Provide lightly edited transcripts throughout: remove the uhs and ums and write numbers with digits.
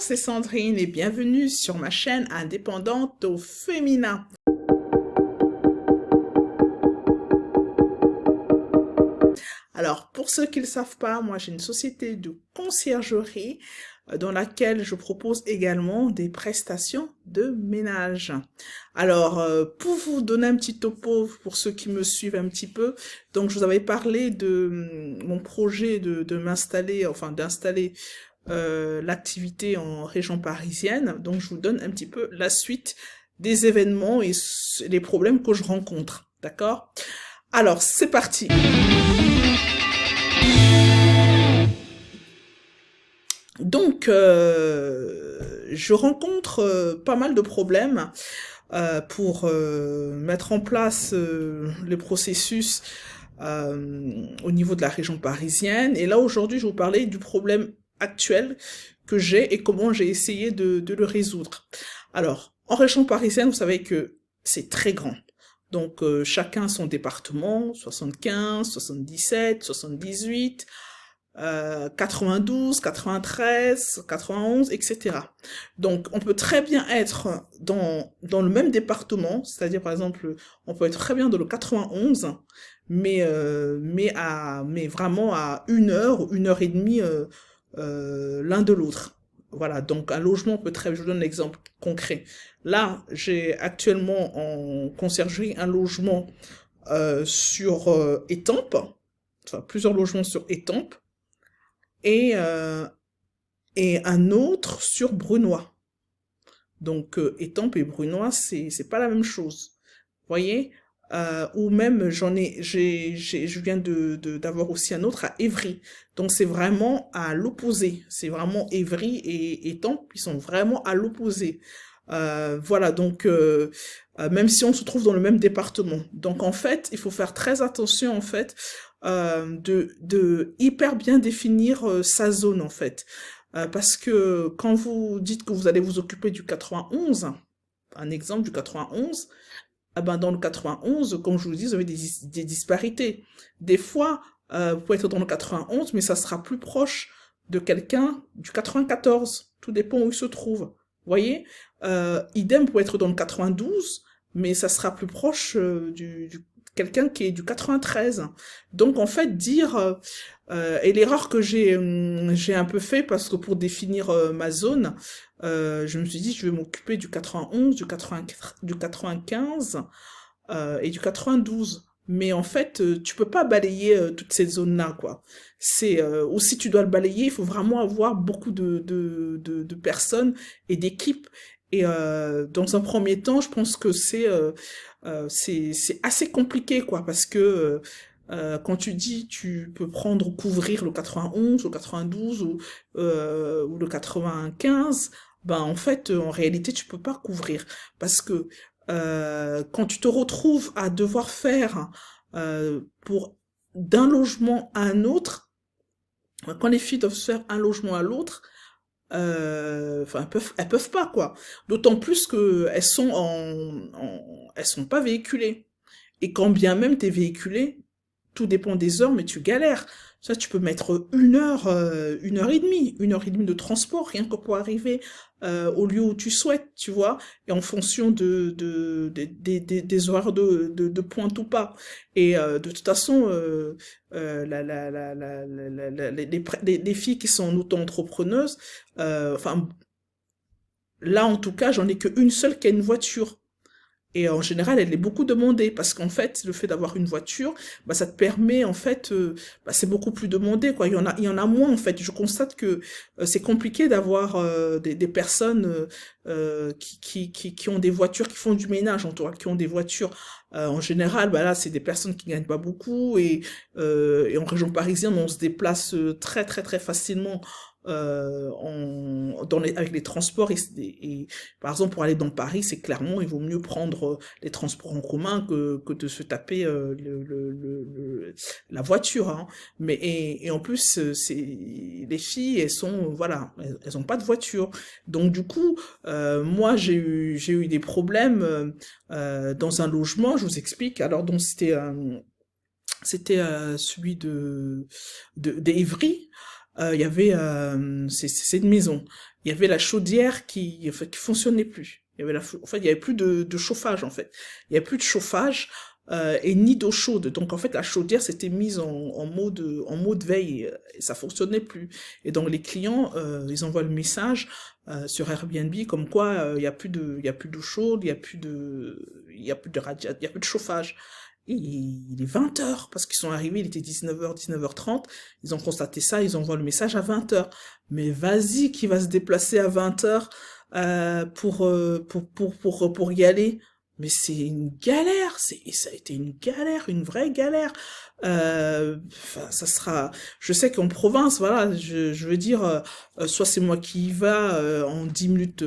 c'est Sandrine et bienvenue sur ma chaîne indépendante au féminin. Alors, pour ceux qui ne le savent pas, moi j'ai une société de conciergerie dans laquelle je propose également des prestations de ménage. Alors, pour vous donner un petit topo pour ceux qui me suivent un petit peu, donc je vous avais parlé de mon projet de m'installer, enfin d'installer l'activité en région parisienne. Donc, je vous donne un petit peu la suite des événements et les problèmes que je rencontre. D'accord? Alors, c'est parti. Donc, je rencontre pas mal de problèmes pour mettre en place le processus au niveau de la région parisienne. Et là, aujourd'hui, je vais vous parler du problème actuel que j'ai et comment j'ai essayé de le résoudre. Alors, en région parisienne, vous savez que c'est très grand. Donc, chacun son département, 75, 77, 78, 92, 93, 91, etc. Donc, on peut très bien être dans le même département, c'est-à-dire, par exemple, on peut être très bien dans le 91, mais vraiment à 1 heure, 1 heure et demie l'un de l'autre. Voilà, donc un logement peut très... Je vous donne un exemple concret. Là, j'ai actuellement en conciergerie un logement sur Étampes, enfin plusieurs logements sur Étampes, et, euh, et un autre sur Brunois. Donc, Étampes et Brunois, c'est pas la même chose. Vous voyez? Ou même, je viens d'avoir aussi un autre à Évry. Donc, c'est vraiment à l'opposé. C'est vraiment Évry et Étampes, ils sont vraiment à l'opposé. Voilà, donc, même si on se trouve dans le même département. Donc, en fait, il faut faire très attention, en fait, de hyper bien définir sa zone, en fait. Parce que quand vous dites que vous allez vous occuper du 91, un exemple du 91, ah ben dans le 91, comme je vous dis, vous avez des disparités. Des fois, vous pouvez être dans le 91, mais ça sera plus proche de quelqu'un du 94. Tout dépend où il se trouve. Vous voyez? Idem peut être dans le 92, mais ça sera plus proche quelqu'un qui est du 93. Donc en fait, dire et l'erreur que j'ai un peu fait parce que pour définir ma zone, je me suis dit je vais m'occuper du 91, du 95 et du 92. Mais en fait, tu peux pas balayer toutes ces zones-là, quoi. Ou si tu dois le balayer, il faut vraiment avoir beaucoup de personnes et d'équipes. Et dans un premier temps, je pense que c'est assez compliqué, quoi, parce que quand tu dis tu peux prendre couvrir le 91, le 92 ou le 95, ben en fait, en réalité, tu peux pas couvrir parce que quand tu te retrouves à devoir faire pour d'un logement à un autre, quand les filles doivent faire un logement à l'autre, enfin elles peuvent pas quoi. D'autant plus que elles sont pas véhiculées. Et quand bien même t'es véhiculé, tout dépend des heures, mais tu galères. Ça, tu peux mettre 1 heure, 1 heure et demie, 1 heure et demie de transport, rien que pour arriver au lieu où tu souhaites, tu vois, et en fonction des horaires de pointe ou pas. Et de toute façon, les filles qui sont auto-entrepreneuses, enfin, là en tout cas, j'en ai qu'une seule qui a une voiture. Et en général, elle est beaucoup demandée parce qu'en fait, le fait d'avoir une voiture, bah, ça te permet en fait, bah, c'est beaucoup plus demandé quoi. Il y en a moins en fait. Je constate que c'est compliqué d'avoir des personnes qui ont des voitures, qui font du ménage en tout cas, qui ont des voitures. En général, bah là, c'est des personnes qui gagnent pas beaucoup et en région parisienne, on se déplace très très très facilement avec les transports et par exemple pour aller dans Paris c'est clairement il vaut mieux prendre les transports en commun que de se taper la voiture hein. Mais et en plus les filles elles sont voilà elles ont pas de voiture donc du coup moi j'ai eu des problèmes dans un logement je vous explique alors donc c'était celui d'Evry il y avait, c'est une maison, il y avait la chaudière qui fonctionnait plus. Il y avait en fait, il y avait plus de chauffage, en fait. Il y avait plus de chauffage, et ni d'eau chaude. Donc, en fait, la chaudière s'était mise en mode veille, et ça fonctionnait plus. Et donc, les clients, ils envoient le message, sur Airbnb comme quoi, il y a plus d'eau chaude, il y a plus de il y a plus de chauffage. Et il est 20 heures, parce qu'ils sont arrivés, il était 19h, 19h30, ils ont constaté ça, ils envoient le message à 20 heures. Mais vas-y, qui va se déplacer à 20 heures, pour y aller? Mais c'est une galère, ça a été une galère, une vraie galère. Enfin, ça sera, je sais qu'en province, voilà, je veux dire, soit c'est moi qui y va, en 10 minutes,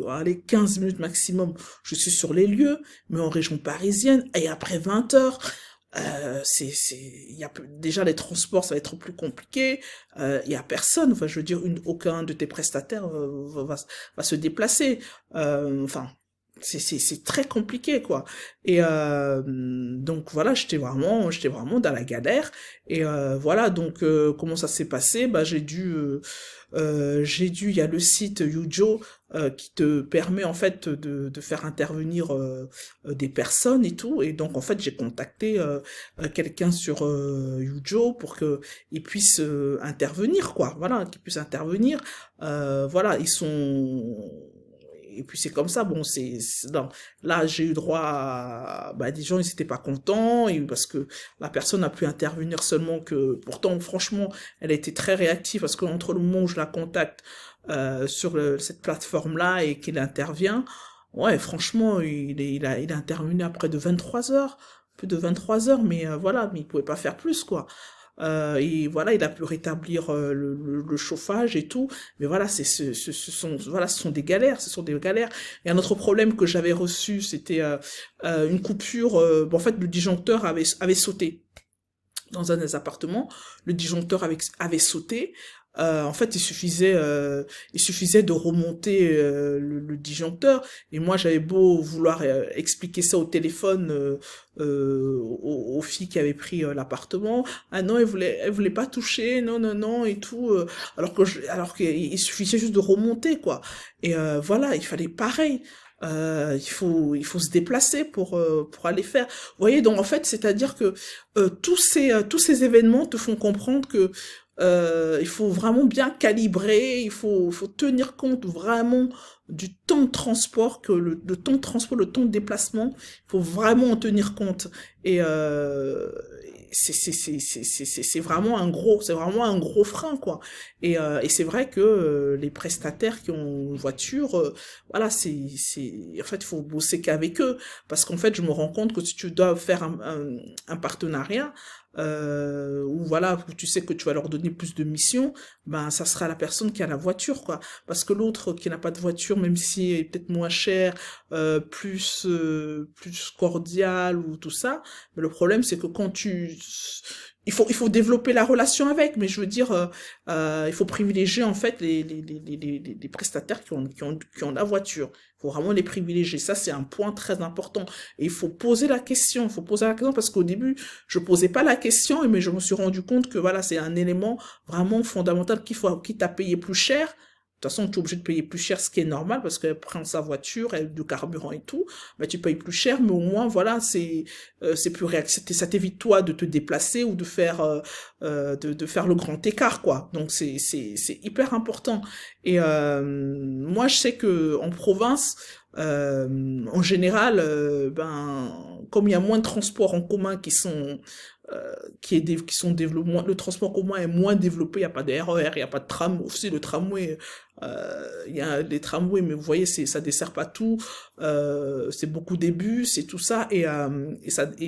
allez, 15 minutes maximum, je suis sur les lieux, mais en région parisienne, et après 20 heures, il y a déjà les transports, ça va être plus compliqué, il y a personne, enfin, je veux dire, aucun de tes prestataires, va se déplacer, enfin, c'est très compliqué, quoi. Et donc voilà, j'étais vraiment dans la galère. Et voilà, donc comment ça s'est passé? Bah il y a le site Yujo, qui te permet en fait de faire intervenir, des personnes et tout. Et donc en fait j'ai contacté, quelqu'un sur, Yujo pour que il puisse, intervenir, quoi. Voilà, qu'il puisse intervenir. Voilà, ils sont et puis c'est comme ça, bon, non. Là, j'ai eu droit à, bah, des gens, ils étaient pas contents, et parce que la personne a pu intervenir seulement que, pourtant, franchement, elle a été très réactive, parce que entre le moment où je la contacte, sur cette plateforme-là, et qu'il intervient, ouais, franchement, il a intervenu à près de 23 heures, plus de 23 heures, mais voilà, mais il pouvait pas faire plus, quoi. Et voilà, il a pu rétablir, le chauffage et tout. Mais voilà, voilà, ce sont des galères, ce sont des galères. Et un autre problème que j'avais reçu, c'était, une coupure. Bon, en fait, le disjoncteur avait sauté dans un des appartements. Le disjoncteur avait sauté. En fait, il suffisait de remonter, le disjoncteur. Et moi, j'avais beau vouloir, expliquer ça au téléphone, aux filles qui avaient pris, l'appartement. Ah non, elles voulaient pas toucher, non, non, non, et tout. Alors qu'il suffisait juste de remonter, quoi. Et voilà, il fallait pareil. Il faut se déplacer pour aller faire. Vous voyez, donc en fait, c'est-à-dire que, tous ces événements te font comprendre que, il faut vraiment bien calibrer, il faut tenir compte vraiment du temps de transport, que le temps de transport, le temps de déplacement, il faut vraiment en tenir compte. Et c'est vraiment un gros frein, quoi. Et c'est vrai que, les prestataires qui ont une voiture, voilà, en fait, il faut bosser qu'avec eux, parce qu'en fait, je me rends compte que si tu dois faire un partenariat, où voilà, où tu sais que tu vas leur donner plus de missions, ben ça sera la personne qui a la voiture, quoi. Parce que l'autre qui n'a pas de voiture, même si elle est peut-être moins cher, plus cordial ou tout ça, mais le problème c'est que il faut développer la relation avec, mais je veux dire, il faut privilégier en fait les prestataires qui ont la voiture. Il faut vraiment les privilégier. Ça, c'est un point très important. Et il faut poser la question. Il faut poser la question parce qu'au début, je posais pas la question, mais je me suis rendu compte que voilà, c'est un élément vraiment fondamental quitte à payer plus cher. De toute façon, tu es obligé de payer plus cher, ce qui est normal, parce qu'elle prend sa voiture, elle du carburant et tout, mais tu payes plus cher, mais au moins, voilà, c'est plus réactif. Ça t'évite, toi, de te déplacer ou de faire le grand écart, quoi. Donc, c'est hyper important. Et moi, je sais que en province, en général, ben, comme il y a moins de transports en commun qui sont développés, le transport commun est moins développé, il n'y a pas de RER, il n'y a pas de tram, aussi le tramway, il y a les tramways, mais vous voyez, ça dessert pas tout, c'est beaucoup des bus et tout ça, et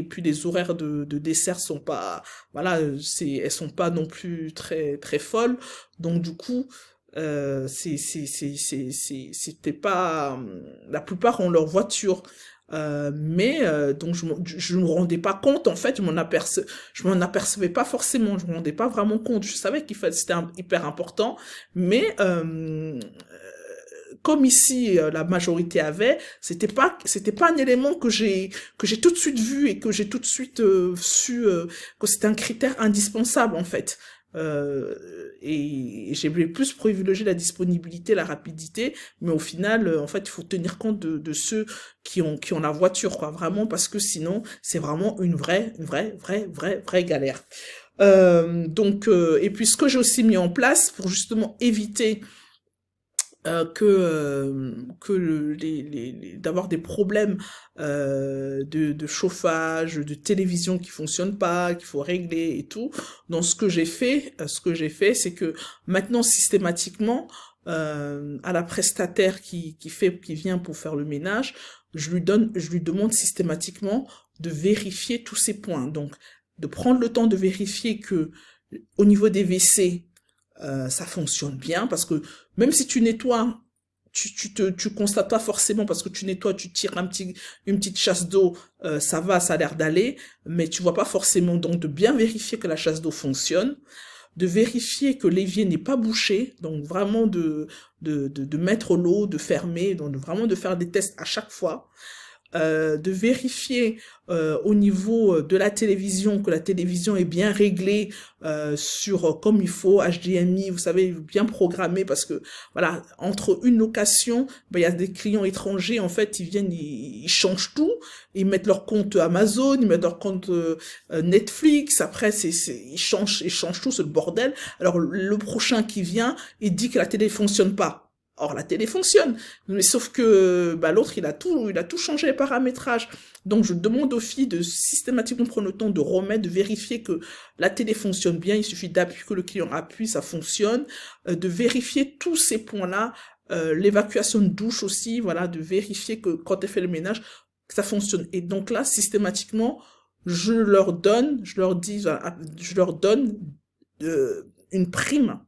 puis les horaires de dessert sont pas, voilà, elles sont pas non plus très, très folles, donc du coup, c'était pas, la plupart ont leur voiture. Mais donc je me rendais pas compte, en fait, je m'en apercevais pas forcément, je me rendais pas vraiment compte. Je savais c'était hyper important, mais comme ici, la majorité avait, c'était pas un élément que j'ai tout de suite vu, et que j'ai tout de suite, su, que c'était un critère indispensable, en fait. et j'ai plus privilégié la disponibilité, la rapidité, mais au final, en fait, il faut tenir compte de ceux qui ont la voiture, quoi, vraiment, parce que sinon, c'est vraiment vraie galère. Et puis ce que j'ai aussi mis en place pour justement éviter d'avoir des problèmes de chauffage, de télévision qui fonctionne pas, qu'il faut régler et tout. Donc ce que j'ai fait, c'est que maintenant systématiquement à la prestataire qui vient pour faire le ménage, je lui demande systématiquement de vérifier tous ces points. Donc de prendre le temps de vérifier que au niveau des WC ça fonctionne bien parce que même si tu nettoies, tu constates pas forcément parce que tu nettoies, tu tires une petite chasse d'eau, ça va, ça a l'air d'aller, mais tu vois pas forcément. Donc de bien vérifier que la chasse d'eau fonctionne, de vérifier que l'évier n'est pas bouché, donc vraiment de mettre l'eau, de fermer, donc vraiment de faire des tests à chaque fois. De vérifier au niveau de la télévision que la télévision est bien réglée comme il faut, HDMI, vous savez, bien programmé parce que voilà, entre une location, ben, il y a des clients étrangers en fait, ils viennent, ils changent tout, ils mettent leur compte Amazon, ils mettent leur compte Netflix, après ils changent tout, c'est le bordel. Alors le prochain qui vient, il dit que la télé fonctionne pas. Or, la télé fonctionne. Mais sauf que, bah, l'autre, il a tout changé les paramétrages. Donc, je demande aux filles de systématiquement prendre le temps de remettre, de vérifier que la télé fonctionne bien. Il suffit d'appuyer, que le client appuie, ça fonctionne. De vérifier tous ces points-là. L'évacuation de douche aussi, voilà, de vérifier que quand elle fait le ménage, que ça fonctionne. Et donc là, systématiquement, je leur donne une prime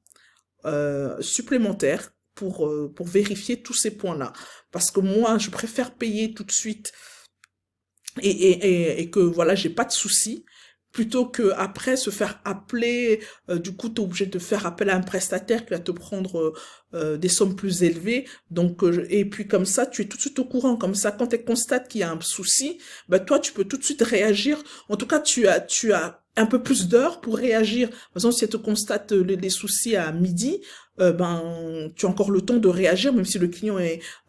supplémentaire pour vérifier tous ces points-là. Parce que moi, je préfère payer tout de suite et que voilà, j'ai pas de soucis, plutôt que après se faire appeler, du coup t'es obligé de faire appel à un prestataire qui va te prendre des sommes plus élevées. Donc et puis comme ça, tu es tout de suite au courant. Comme ça, quand tu constates qu'il y a un souci, bah toi tu peux tout de suite réagir. En tout cas, tu as un peu plus d'heures pour réagir. Par exemple, si elle te constate les soucis à midi, ben tu as encore le temps de réagir, même si le client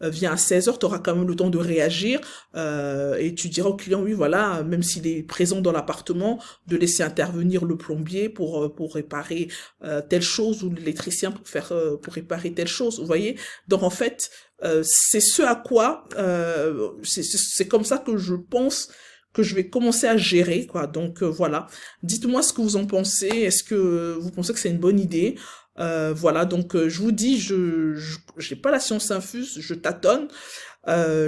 vient à 16h, tu auras quand même le temps de réagir et tu diras au client, oui voilà, même s'il est présent dans l'appartement, de laisser intervenir le plombier pour réparer telle chose, ou l'électricien pour réparer telle chose, vous voyez. Donc en fait, c'est ce à quoi, c'est comme ça que je pense que je vais commencer à gérer, quoi. Donc voilà. Dites-moi ce que vous en pensez. Est-ce que vous pensez que c'est une bonne idée? Voilà, donc je vous dis, j'ai pas la science infuse, je tâtonne.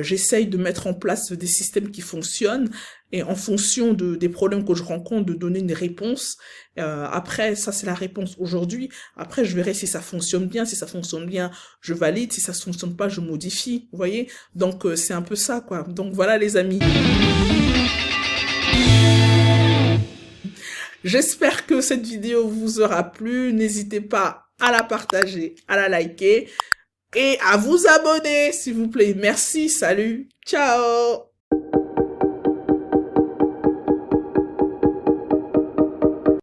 J'essaye de mettre en place des systèmes qui fonctionnent et en fonction des problèmes que je rencontre, de donner une réponse. Après, ça c'est la réponse aujourd'hui. Après, je verrai si ça fonctionne bien. Si ça fonctionne bien, je valide. Si ça ne fonctionne pas, je modifie. Vous voyez? Donc c'est un peu ça, quoi. Donc voilà les amis. J'espère que cette vidéo vous aura plu. N'hésitez pas à la partager, à la liker et à vous abonner, s'il vous plaît. Merci, salut, ciao!